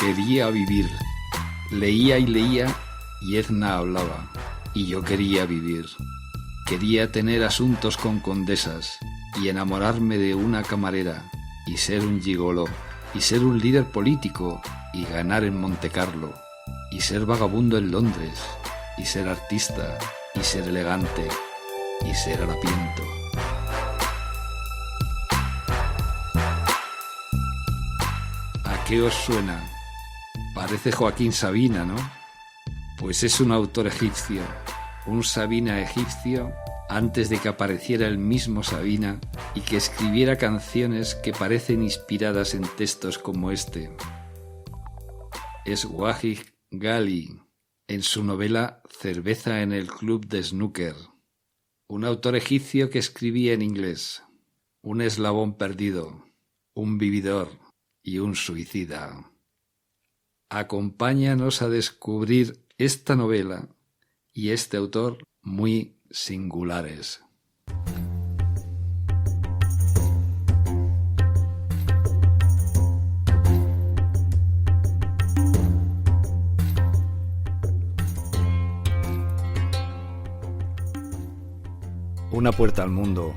Quería vivir. Leía y leía y Edna hablaba. Y yo quería vivir. Quería tener asuntos con condesas y enamorarme de una camarera y ser un gigoló y ser un líder político y ganar en Montecarlo y ser vagabundo en Londres y ser artista y ser elegante y ser harapiento. ¿A qué os suena? Parece Joaquín Sabina, ¿no? Pues es un autor egipcio, un Sabina egipcio antes de que apareciera el mismo Sabina y que escribiera canciones que parecen inspiradas en textos como este. Es Wahid Ghali, en su novela Cerveza en el club de snooker, un autor egipcio que escribía en inglés, un eslabón perdido, un vividor y un suicida. Acompáñanos a descubrir esta novela y este autor muy singulares. Una puerta al mundo,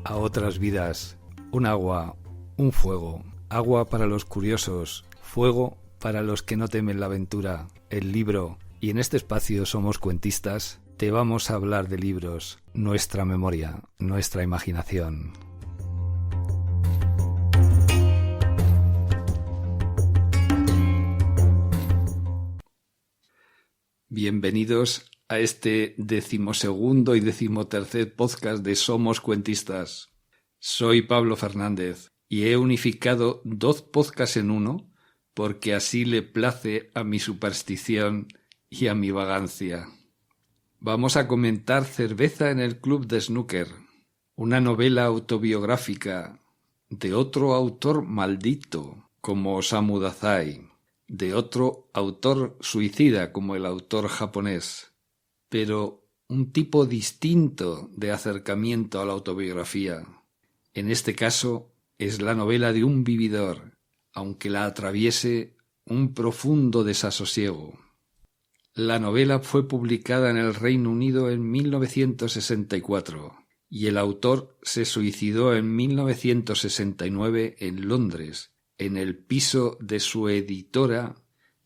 a otras vidas, un agua, un fuego, agua para los curiosos, fuego para los que no temen la aventura, el libro, y en este espacio Somos Cuentistas, te vamos a hablar de libros, nuestra memoria, nuestra imaginación. Bienvenidos a este 12º y 13º podcast de Somos Cuentistas. Soy Pablo Fernández y he unificado 2 podcasts en uno porque así le place a mi superstición y a mi vagancia. Vamos a comentar Cerveza en el club de snooker, una novela autobiográfica de otro autor maldito como Osamu Dazai, de otro autor suicida como el autor japonés, pero un tipo distinto de acercamiento a la autobiografía. En este caso es la novela de un vividor, aunque la atraviese un profundo desasosiego. La novela fue publicada en el Reino Unido en 1964 y el autor se suicidó en 1969 en Londres, en el piso de su editora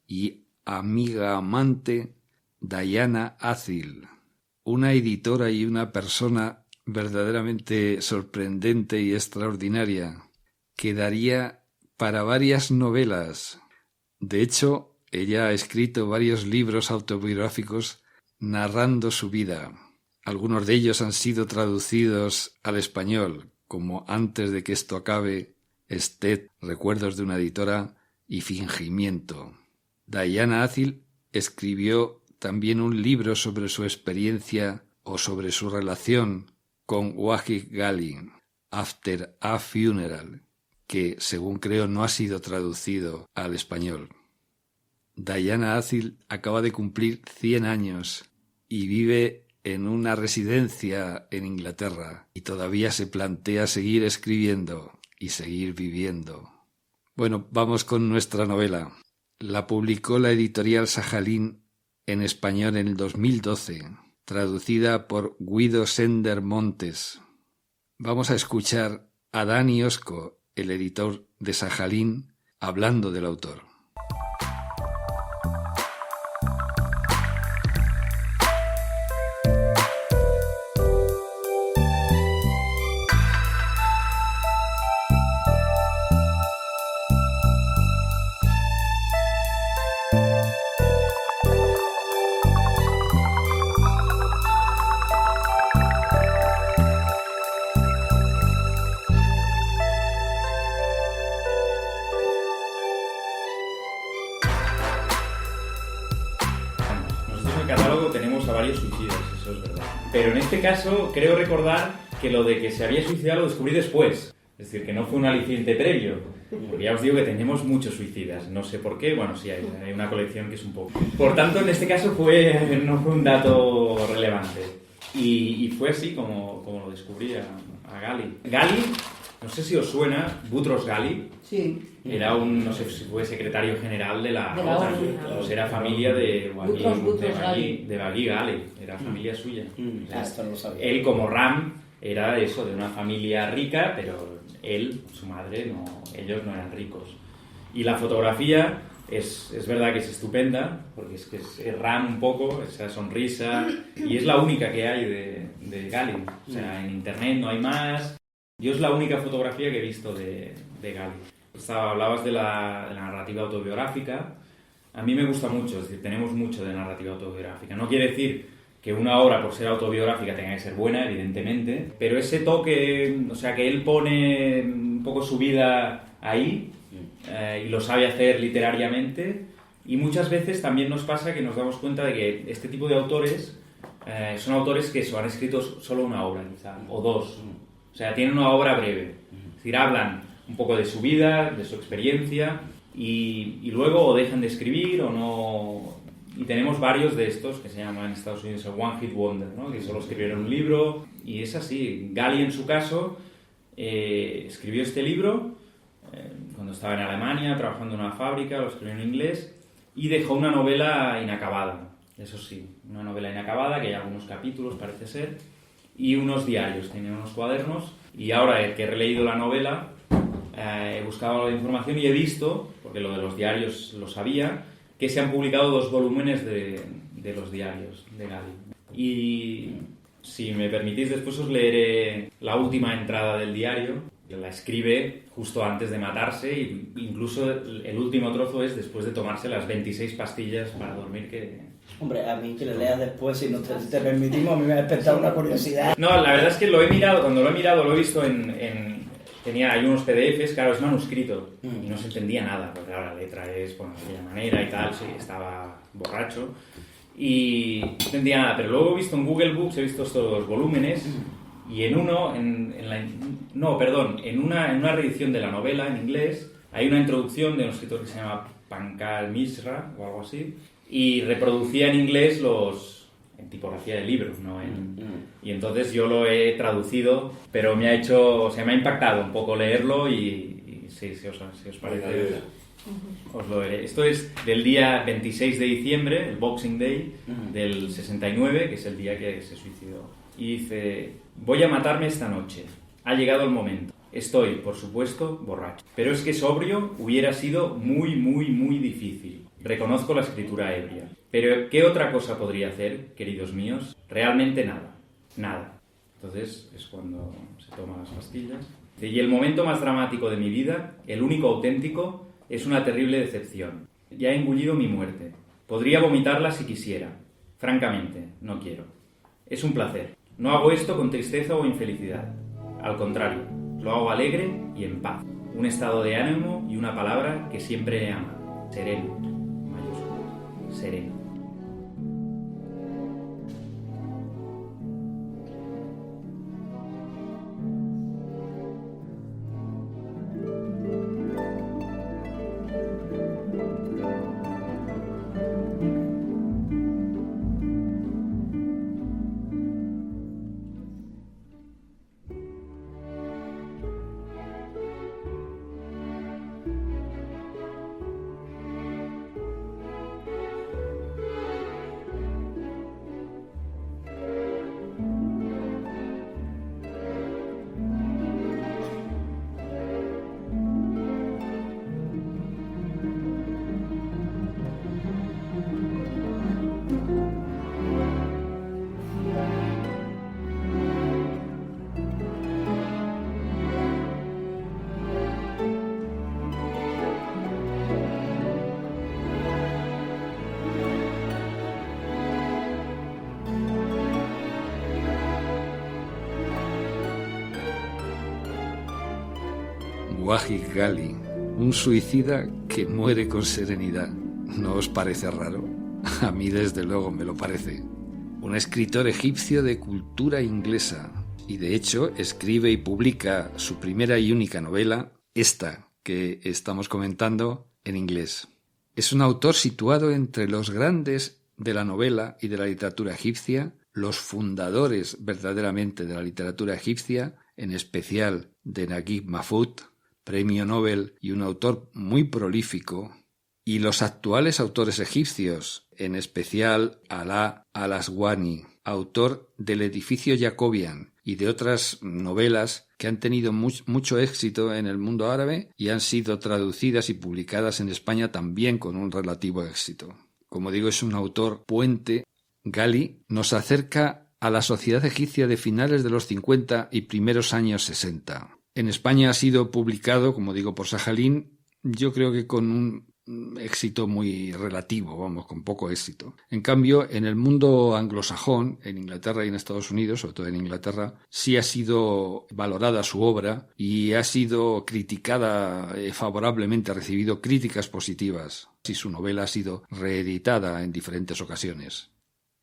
y amiga amante Diana Azil, una editora y una persona verdaderamente sorprendente y extraordinaria, que daría para varias novelas. De hecho, ella ha escrito varios libros autobiográficos narrando su vida. Algunos de ellos han sido traducidos al español, como Antes de que esto acabe, Estet, Recuerdos de una editora y Fingimiento. Diana Azil escribió también un libro sobre su experiencia o sobre su relación con Wahid Ghali, After a Funeral, que, según creo, no ha sido traducido al español. Diana Azil acaba de cumplir 100 años y vive en una residencia en Inglaterra y todavía se plantea seguir escribiendo y seguir viviendo. Bueno, vamos con nuestra novela. La publicó la editorial Sajalín en español en el 2012, traducida por Guido Sender Montes. Vamos a escuchar a Dani Osco, el editor de Sajalín, hablando del autor. Pero en este caso creo recordar que lo de que se había suicidado lo descubrí después. Es decir, que no fue un aliciente previo. Porque ya os digo que tenemos muchos suicidas. No sé por qué. Bueno, sí, hay una colección que es un poco. Por tanto, en este caso no fue un dato relevante. Y fue así como lo descubrí a Ghali. Ghali, no sé si os suena, Boutros Ghali. Sí. era no sé si fue secretario general de la OTAN. Pues era familia de Bagui Ghali, era familia suya. Esto no lo sabía. Él como Ram era eso, de una familia rica, pero él, su madre, ellos no eran ricos. Y la fotografía es verdad que es estupenda, porque es que es Ram un poco, esa sonrisa, y es la única que hay de Ghali. O sea, en internet no hay más. Yo es la única fotografía que he visto de Ghali. Hablabas de la narrativa autobiográfica. A mí me gusta mucho, es decir, tenemos mucho de narrativa autobiográfica. No quiere decir que una obra, por ser autobiográfica, tenga que ser buena, evidentemente, pero ese toque, o sea, que él pone un poco su vida ahí y lo sabe hacer literariamente, y muchas veces también nos pasa que nos damos cuenta de que este tipo de autores son autores que han escrito solo una obra, quizá, o dos. O sea, tienen una obra breve. Es decir, hablan un poco de su vida, de su experiencia, y luego o dejan de escribir o no. Y tenemos varios de estos que se llaman en Estados Unidos el One Hit Wonder, ¿no? Que solo escribieron un libro, y es así. Ghali, en su caso, escribió este libro cuando estaba en Alemania, trabajando en una fábrica, lo escribió en inglés, y dejó una novela inacabada, eso sí, una novela inacabada, que hay algunos capítulos, parece ser, y unos diarios, tenía unos cuadernos, y ahora que he releído la novela, he buscado algo de información y he visto, porque lo de los diarios lo sabía, que se han publicado 2 volúmenes de los diarios de Ghali. Y si me permitís, después os leeré la última entrada del diario. La escribe justo antes de matarse, e incluso el último trozo es después de tomarse las 26 pastillas para dormir que... Hombre, a mí que lo leas después, si no te permitimos, a mí me ha despertado una curiosidad. No, la verdad es que lo he mirado, cuando lo he mirado lo he visto hay unos PDFs, claro, es manuscrito, y no se entendía nada, porque claro, la letra es de aquella manera y tal, sí, estaba borracho, y no entendía nada, pero luego he visto en Google Books, he visto estos volúmenes, y en una reedición de la novela en inglés, hay una introducción de un escritor que se llama Pankaj Mishra, o algo así, y reproducía en inglés en tipografía de libros, ¿no? Y entonces yo lo he traducido, pero me ha impactado un poco leerlo y sí, si os parece, os lo veré. Esto es del día 26 de diciembre, el Boxing Day del 69, que es el día que se suicidó. Y dice: voy a matarme esta noche, ha llegado el momento. Estoy, por supuesto, borracho. Pero es que sobrio hubiera sido muy, muy, muy difícil. Reconozco la escritura ebria. Pero ¿qué otra cosa podría hacer, queridos míos? Realmente nada. Nada. Entonces es cuando se toma las pastillas. Y el momento más dramático de mi vida, el único auténtico, es una terrible decepción. Ya he engullido mi muerte. Podría vomitarla si quisiera. Francamente, no quiero. Es un placer. No hago esto con tristeza o infelicidad. Al contrario, lo hago alegre y en paz. Un estado de ánimo y una palabra que siempre he amado. Sereno. Mayúsculo. Sereno. Wahid Ghali, un suicida que muere con serenidad. ¿No os parece raro? A mí desde luego me lo parece. Un escritor egipcio de cultura inglesa, y de hecho escribe y publica su primera y única novela, esta que estamos comentando, en inglés. Es un autor situado entre los grandes de la novela y de la literatura egipcia, los fundadores verdaderamente de la literatura egipcia, en especial de Naguib Mahfouz, premio Nobel y un autor muy prolífico, y los actuales autores egipcios, en especial Alaa al-Aswani, autor del Edificio Jacobian y de otras novelas que han tenido mucho éxito en el mundo árabe y han sido traducidas y publicadas en España también con un relativo éxito. Como digo, es un autor puente. Ghali nos acerca a la sociedad egipcia de finales de los 50 y primeros años 60. En España ha sido publicado, como digo, por Sajalín, yo creo que con un éxito muy relativo, con poco éxito. En cambio, en el mundo anglosajón, en Inglaterra y en Estados Unidos, sobre todo en Inglaterra, sí ha sido valorada su obra y ha sido criticada favorablemente, ha recibido críticas positivas, y su novela ha sido reeditada en diferentes ocasiones.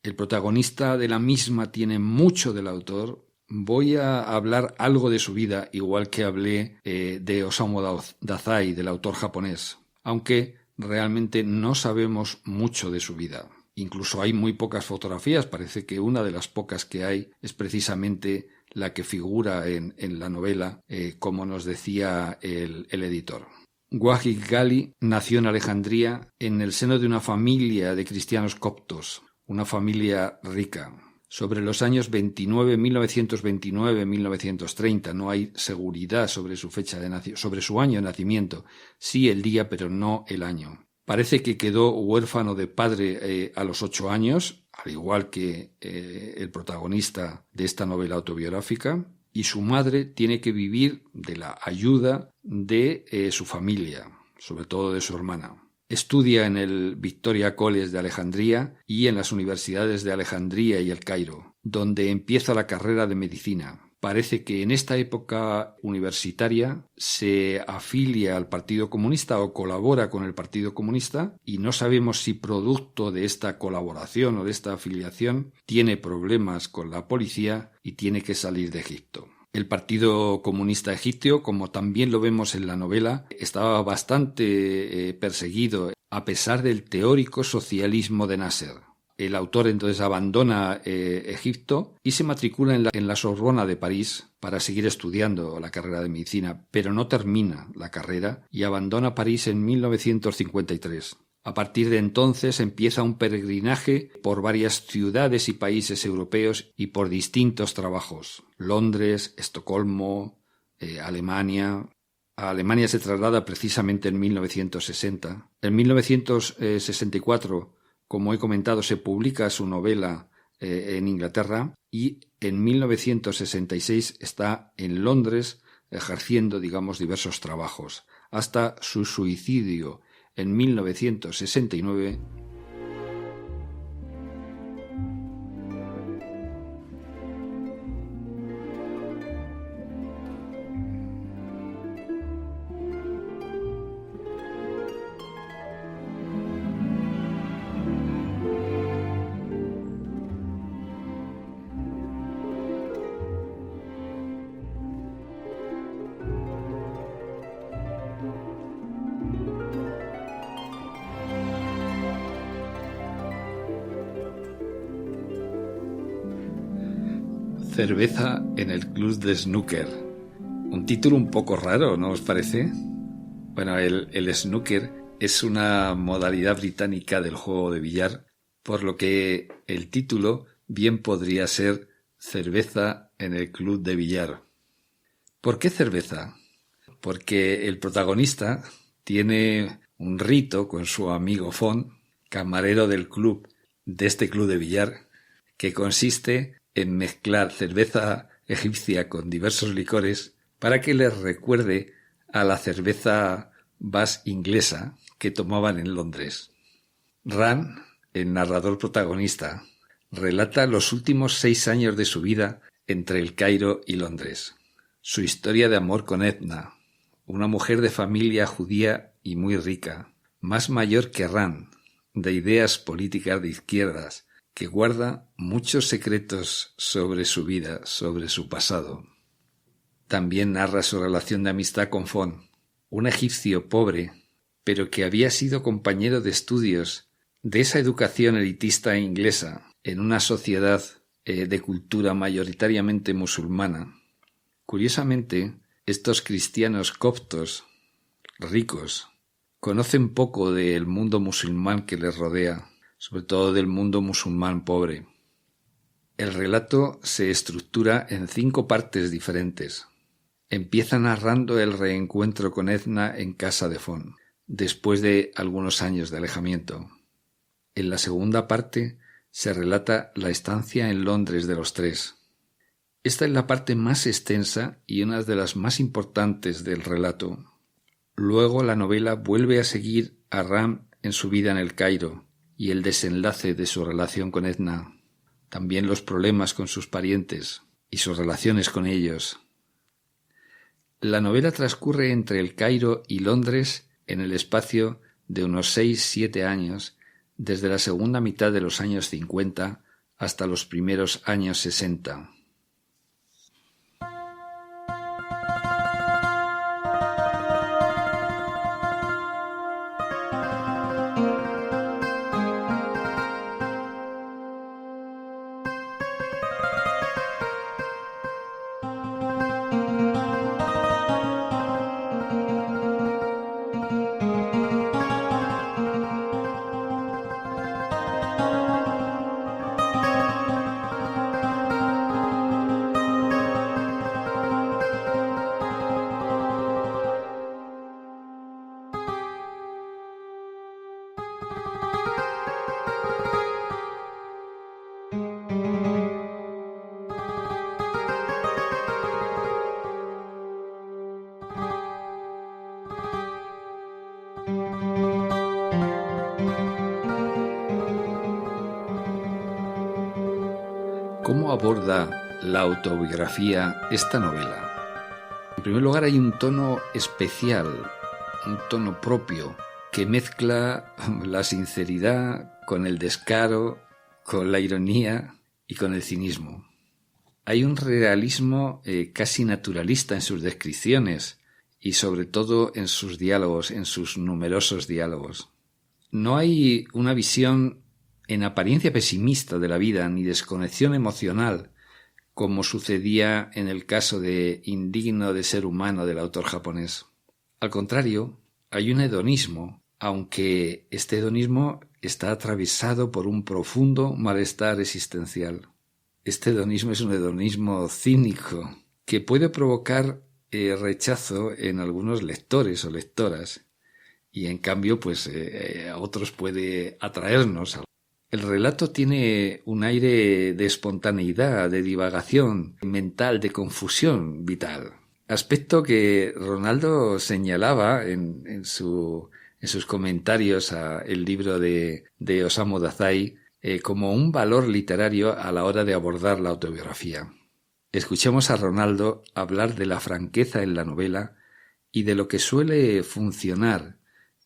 El protagonista de la misma tiene mucho del autor. Voy a hablar algo de su vida, igual que hablé de Osamu Dazai, del autor japonés, aunque realmente no sabemos mucho de su vida. Incluso hay muy pocas fotografías, parece que una de las pocas que hay es precisamente la que figura en la novela, como nos decía el editor. Wahid Ghali nació en Alejandría en el seno de una familia de cristianos coptos, una familia rica. Sobre los años 1929-1930 no hay seguridad sobre su fecha de sobre su año de nacimiento, sí el día pero no el año. Parece que quedó huérfano de padre a los 8 años, al igual que el protagonista de esta novela autobiográfica, y su madre tiene que vivir de la ayuda de su familia, sobre todo de su hermana. Estudia en el Victoria College de Alejandría y en las universidades de Alejandría y El Cairo, donde empieza la carrera de medicina. Parece que en esta época universitaria se afilia al Partido Comunista o colabora con el Partido Comunista, y no sabemos si producto de esta colaboración o de esta afiliación tiene problemas con la policía y tiene que salir de Egipto. El Partido Comunista Egipcio, como también lo vemos en la novela, estaba bastante perseguido a pesar del teórico socialismo de Nasser. El autor entonces abandona Egipto y se matricula en la Sorbona de París para seguir estudiando la carrera de medicina, pero no termina la carrera y abandona París en 1953. A partir de entonces empieza un peregrinaje por varias ciudades y países europeos y por distintos trabajos. Londres, Estocolmo, Alemania. A Alemania se traslada precisamente en 1960. En 1964, como he comentado, se publica su novela en Inglaterra, y en 1966 está en Londres ejerciendo, diversos trabajos, hasta su suicidio en 1969. Cerveza en el club de snooker. Un título un poco raro, ¿no os parece? Bueno, el snooker es una modalidad británica del juego de billar, por lo que el título bien podría ser Cerveza en el club de billar. ¿Por qué cerveza? Porque el protagonista tiene un rito con su amigo Fon, camarero del club, de este club de billar, que consiste en mezclar cerveza egipcia con diversos licores para que les recuerde a la cerveza Bass inglesa que tomaban en Londres. Ran, el narrador protagonista, relata los últimos 6 años de su vida entre El Cairo y Londres. Su historia de amor con Edna, una mujer de familia judía y muy rica, más mayor que Ran, de ideas políticas de izquierdas, que guarda muchos secretos sobre su vida, sobre su pasado. También narra su relación de amistad con Fon, un egipcio pobre, pero que había sido compañero de estudios de esa educación elitista inglesa en una sociedad de cultura mayoritariamente musulmana. Curiosamente, Estos cristianos coptos, ricos, conocen poco del mundo musulmán que les rodea, sobre todo del mundo musulmán pobre. El relato se estructura en 5 partes diferentes. Empieza narrando el reencuentro con Edna en casa de Fon, después de algunos años de alejamiento. En la segunda parte se relata la estancia en Londres de los 3. Esta es la parte más extensa y una de las más importantes del relato. Luego la novela vuelve a seguir a Ram en su vida en el Cairo y el desenlace de su relación con Edna, también los problemas con sus parientes y sus relaciones con ellos. La novela transcurre entre el Cairo y Londres en el espacio de unos 6-7 años, desde la segunda mitad de los años 50 hasta los primeros años 60. ¿Cómo aborda la autobiografía esta novela? En primer lugar, hay un tono especial, un tono propio, que mezcla la sinceridad con el descaro, con la ironía y con el cinismo. Hay un realismo casi naturalista en sus descripciones y sobre todo en sus diálogos, en sus numerosos diálogos. No hay una visión en apariencia pesimista de la vida ni desconexión emocional, como sucedía en el caso de Indigno de ser humano del autor japonés. Al contrario, hay un hedonismo, aunque este hedonismo está atravesado por un profundo malestar existencial. Este hedonismo es un hedonismo cínico que puede provocar rechazo en algunos lectores o lectoras y en cambio a otros puede atraernos. El relato tiene un aire de espontaneidad, de divagación mental, de confusión vital. Aspecto que Ronaldo señalaba en sus comentarios al libro de Osamu Dazai como un valor literario a la hora de abordar la autobiografía. Escuchemos a Ronaldo hablar de la franqueza en la novela y de lo que suele funcionar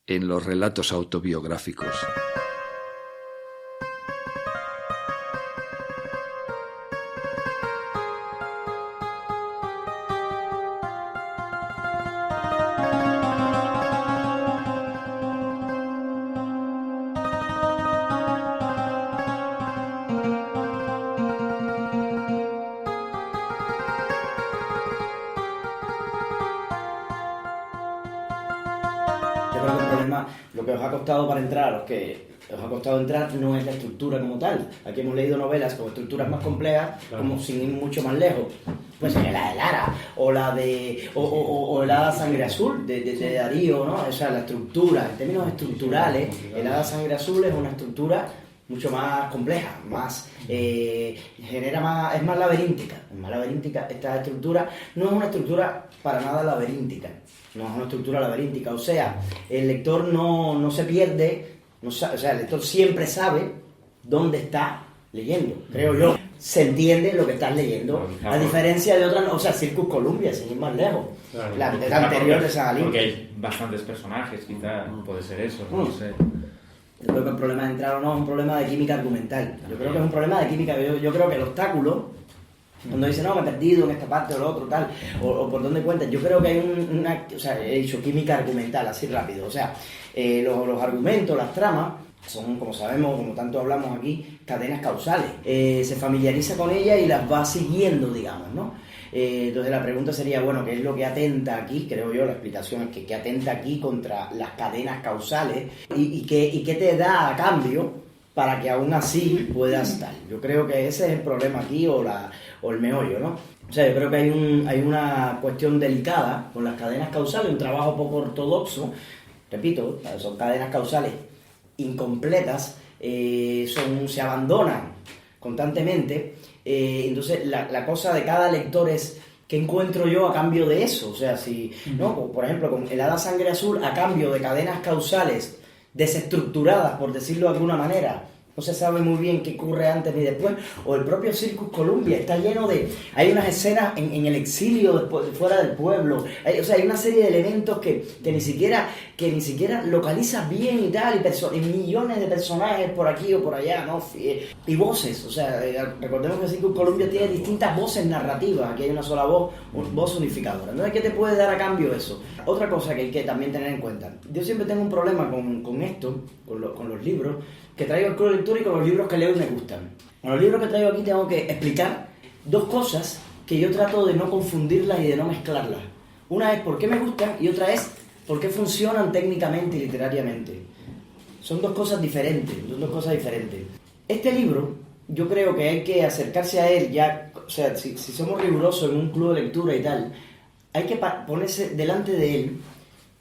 en los relatos autobiográficos. creo que el problema, lo que os ha costado para entrar, a los que os ha costado entrar, no es la estructura como tal. Aquí hemos leído novelas con estructuras más complejas, claro, como sin ir mucho más lejos. Pues la de Lara, o la de o el Hada Sangre Azul de Darío, ¿no? O sea, la estructura, en términos estructurales, el Hada Sangre Azul es una estructura mucho más compleja, más genera más, es más laberíntica. Es más laberíntica. Esta estructura no es una estructura para nada laberíntica. No es una estructura laberíntica. O sea, el lector no se pierde, o sea, el lector siempre sabe dónde está leyendo, creo yo. Se entiende lo que estás leyendo, claro, a diferencia de otras, o sea, Circus Columbia, sin ir más lejos, claro, la anterior de Sagalín. Porque hay bastantes personajes, quizá puede ser eso, no sé. Yo creo que el problema de entrar o no es un problema de química argumental. Yo creo que es un problema de química. Yo creo que el obstáculo, cuando dice no, me he perdido en esta parte o lo otro, tal, o por dónde cuentas, yo creo que hay o sea, he dicho química argumental, así rápido. O sea, los argumentos, las tramas, son, como sabemos, como tanto hablamos aquí, cadenas causales. Se familiariza con ellas y las va siguiendo, digamos, ¿no? Entonces la pregunta sería, bueno, ¿qué es lo que atenta aquí? Creo yo, la explicación es que atenta aquí contra las cadenas causales y qué te da a cambio para que aún así puedas estar. Yo creo que ese es el problema aquí o el meollo, ¿no? O sea, yo creo que hay una cuestión delicada con las cadenas causales, un trabajo poco ortodoxo, repito, son cadenas causales incompletas, se abandonan constantemente. Entonces la cosa de cada lector es ¿qué encuentro yo a cambio de eso? O sea, si, ¿no? Por ejemplo, con el Hada Sangre Azul, a cambio de cadenas causales desestructuradas, por decirlo de alguna manera, no se sabe muy bien qué ocurre antes ni después, o el propio Circus Columbia está lleno de... Hay unas escenas en el exilio fuera del pueblo, hay una serie de elementos que ni siquiera localizas bien y tal, y millones de personajes por aquí o por allá, ¿no? Y voces, o sea, recordemos que Circus Columbia tiene distintas voces narrativas, aquí hay una sola voz unificadora. Entonces, ¿qué te puede dar a cambio eso? Otra cosa que hay que también tener en cuenta, yo siempre tengo un problema con esto, con los libros, que traigo el club de lectura y con los libros que leo y me gustan. Con los libros que traigo aquí tengo que explicar dos cosas que yo trato de no confundirlas y de no mezclarlas. Una es por qué me gustan y otra es por qué funcionan técnicamente y literariamente. Son dos cosas diferentes. Este libro, yo creo que hay que acercarse a él ya, o sea, si somos rigurosos en un club de lectura y tal, hay que ponerse delante de él,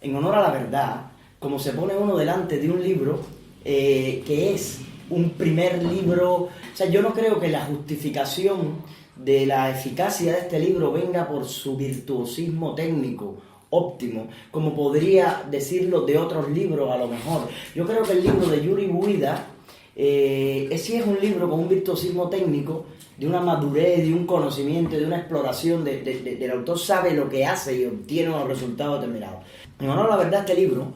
en honor a la verdad, como se pone uno delante de un libro que es un primer libro. O sea, yo no creo que la justificación de la eficacia de este libro venga por su virtuosismo técnico óptimo, como podría decirlo de otros libros a lo mejor. Yo creo que el libro de Yuri Buida sí es un libro con un virtuosismo técnico, de una madurez, de un conocimiento, de una exploración, del autor sabe lo que hace y obtiene unos resultados determinados. En honor a la verdad, este libro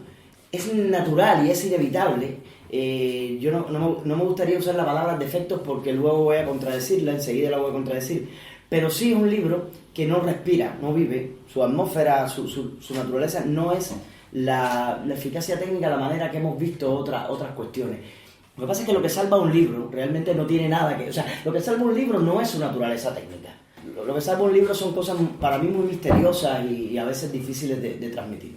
es natural y es inevitable. Yo no me gustaría usar la palabra defectos porque luego voy a contradecirla, enseguida la voy a contradecir, pero sí es un libro que no respira, no vive, su atmósfera, su naturaleza no es la eficacia técnica, la manera que hemos visto otras cuestiones. Lo que pasa es que lo que salva un libro realmente no tiene nada que... O sea, lo que salva un libro no es su naturaleza técnica. Lo que salva un libro son cosas para mí muy misteriosas y a veces difíciles de transmitir.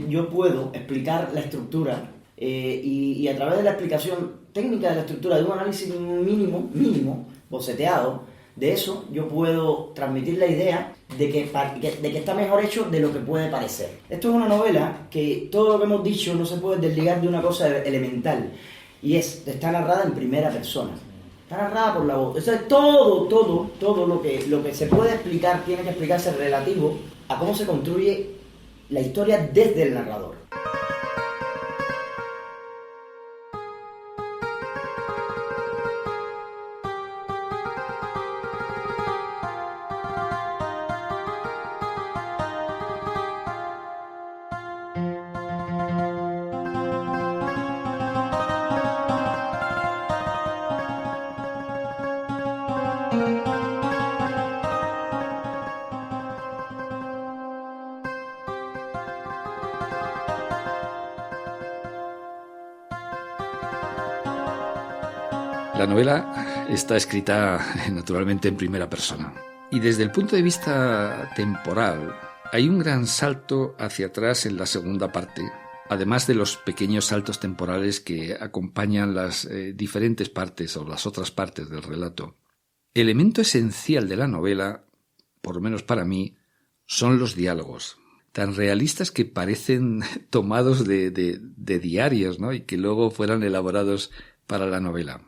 Yo puedo explicar la estructura y a través de la explicación técnica de la estructura, de un análisis mínimo, boceteado, de eso yo puedo transmitir la idea de que está mejor hecho de lo que puede parecer. Esto es una novela que todo lo que hemos dicho no se puede desligar de una cosa elemental, y está narrada en primera persona. Está narrada por la voz. Entonces todo lo que se puede explicar tiene que explicarse relativo a cómo se construye la historia desde el narrador. La novela está escrita naturalmente en primera persona. Y desde el punto de vista temporal, hay un gran salto hacia atrás en la segunda parte, además de los pequeños saltos temporales que acompañan las diferentes partes o las otras partes del relato. Elemento esencial de la novela, por lo menos para mí, son los diálogos, tan realistas que parecen tomados de diarios, ¿no? Y que luego fueran elaborados para la novela.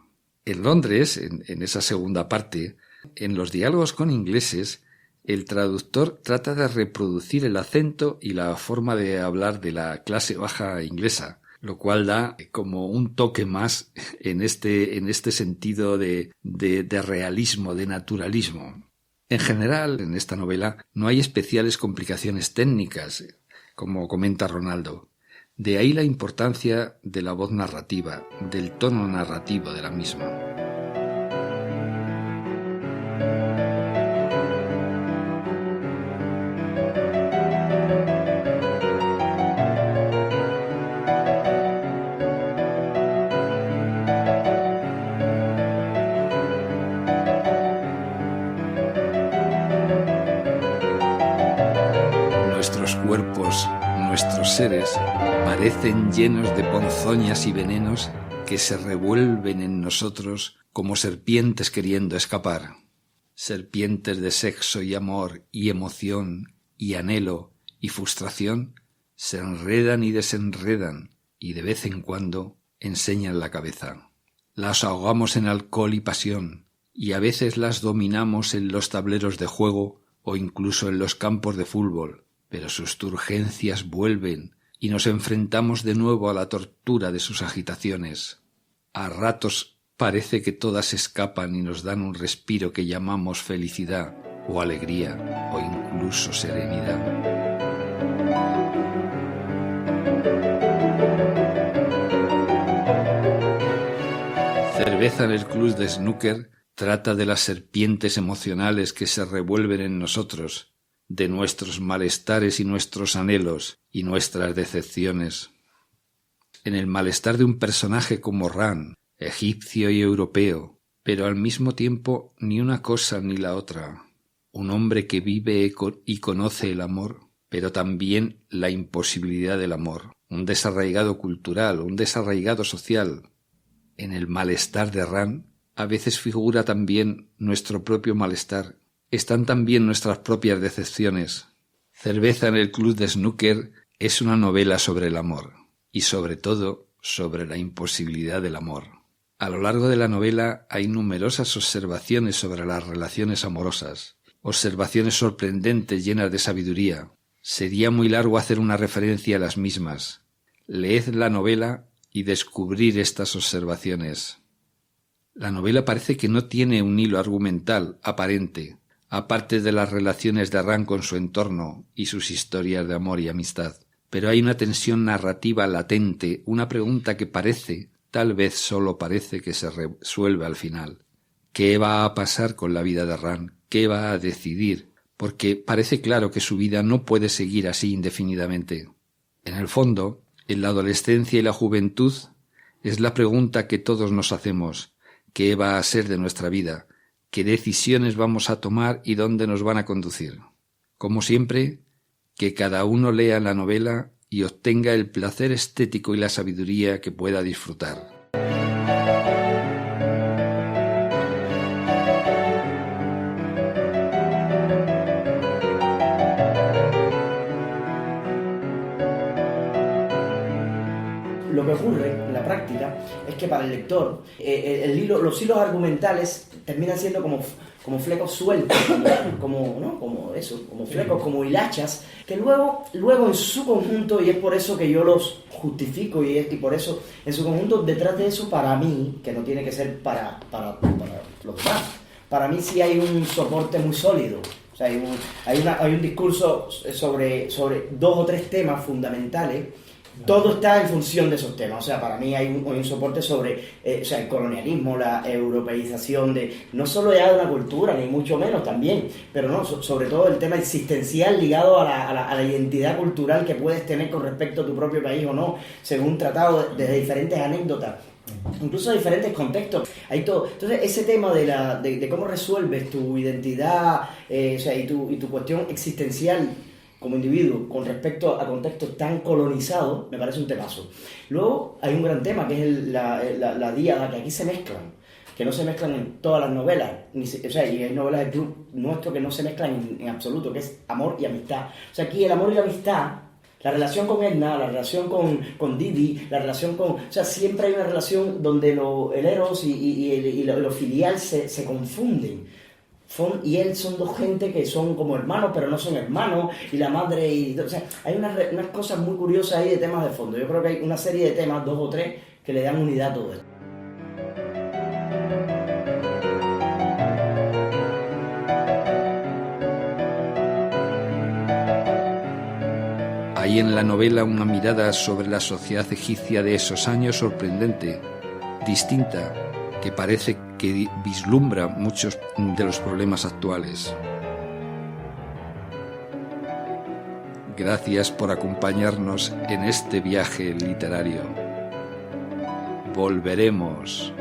En Londres, en esa segunda parte, en los diálogos con ingleses, el traductor trata de reproducir el acento y la forma de hablar de la clase baja inglesa, lo cual da como un toque más en este sentido de realismo, de naturalismo. En general, en esta novela no hay especiales complicaciones técnicas, como comenta Ronaldo. De ahí la importancia de la voz narrativa, del tono narrativo de la misma. seres parecen llenos de ponzoñas y venenos que se revuelven en nosotros como serpientes queriendo escapar. Serpientes de sexo y amor y emoción y anhelo y frustración se enredan y desenredan y de vez en cuando enseñan la cabeza. Las ahogamos en alcohol y pasión y a veces las dominamos en los tableros de juego o incluso en los campos de fútbol, pero sus turgencias vuelven y nos enfrentamos de nuevo a la tortura de sus agitaciones. A ratos parece que todas escapan y nos dan un respiro que llamamos felicidad o alegría o incluso serenidad. Cerveza en el club de snooker trata de las serpientes emocionales que se revuelven en nosotros, de nuestros malestares y nuestros anhelos y nuestras decepciones. En el malestar de un personaje como Ran, egipcio y europeo, pero al mismo tiempo ni una cosa ni la otra. Un hombre que vive y conoce el amor, pero también la imposibilidad del amor. Un desarraigado cultural, un desarraigado social. En el malestar de Ran a veces figura también nuestro propio malestar. Están también nuestras propias decepciones. Cerveza en el club de snooker es una novela sobre el amor y sobre todo sobre la imposibilidad del amor. A lo largo de la novela hay numerosas observaciones sobre las relaciones amorosas, observaciones sorprendentes llenas de sabiduría. Sería muy largo hacer una referencia a las mismas. Leed la novela y descubrir estas observaciones. La novela parece que no tiene un hilo argumental aparente, aparte de las relaciones de Ran con su entorno y sus historias de amor y amistad. Pero hay una tensión narrativa latente, una pregunta que parece, tal vez solo parece, que se resuelve al final. ¿Qué va a pasar con la vida de Ran? ¿Qué va a decidir? Porque parece claro que su vida no puede seguir así indefinidamente. En el fondo, en la adolescencia y la juventud, es la pregunta que todos nos hacemos. ¿Qué va a ser de nuestra vida? ¿Qué decisiones vamos a tomar y dónde nos van a conducir? Como siempre, que cada uno lea la novela y obtenga el placer estético y la sabiduría que pueda disfrutar. Lo que ocurre en la práctica es que para el lector los hilos argumentales terminan siendo como flecos sueltos, como flecos, como hilachas, que luego en su conjunto, y es por eso que yo los justifico y por eso en su conjunto, detrás de eso, para mí, que no tiene que ser para los demás, para mí sí hay un soporte muy sólido. O sea, hay un discurso sobre 2 o 3 temas fundamentales. Todo está en función de esos temas. O sea, para mí hay un soporte sobre el colonialismo, la europeización no solo ya de una cultura, ni mucho menos también, pero no, sobre todo el tema existencial ligado a la identidad cultural que puedes tener con respecto a tu propio país o no, según tratado desde diferentes anécdotas, incluso diferentes contextos. Hay todo. Entonces, ese tema de cómo resuelves tu identidad y tu cuestión existencial como individuo con respecto a contextos tan colonizados, me parece un temazo. Luego hay un gran tema que es la díada, que aquí se mezclan, que no se mezclan en todas las novelas, y hay novelas del club nuestro que no se mezclan en absoluto, que es amor y amistad. O sea, aquí el amor y la amistad, la relación con Edna, la relación con Didi, la relación con... O sea, siempre hay una relación donde el eros y lo filial se confunden. Fon y él son 2 gente que son como hermanos, pero no son hermanos, y la madre... o sea, hay unas cosas muy curiosas ahí de temas de fondo. Yo creo que hay una serie de temas, 2 o 3, que le dan unidad a todo esto. Hay en la novela una mirada sobre la sociedad egipcia de esos años sorprendente, distinta, que parece que vislumbra muchos de los problemas actuales. Gracias por acompañarnos en este viaje literario. Volveremos.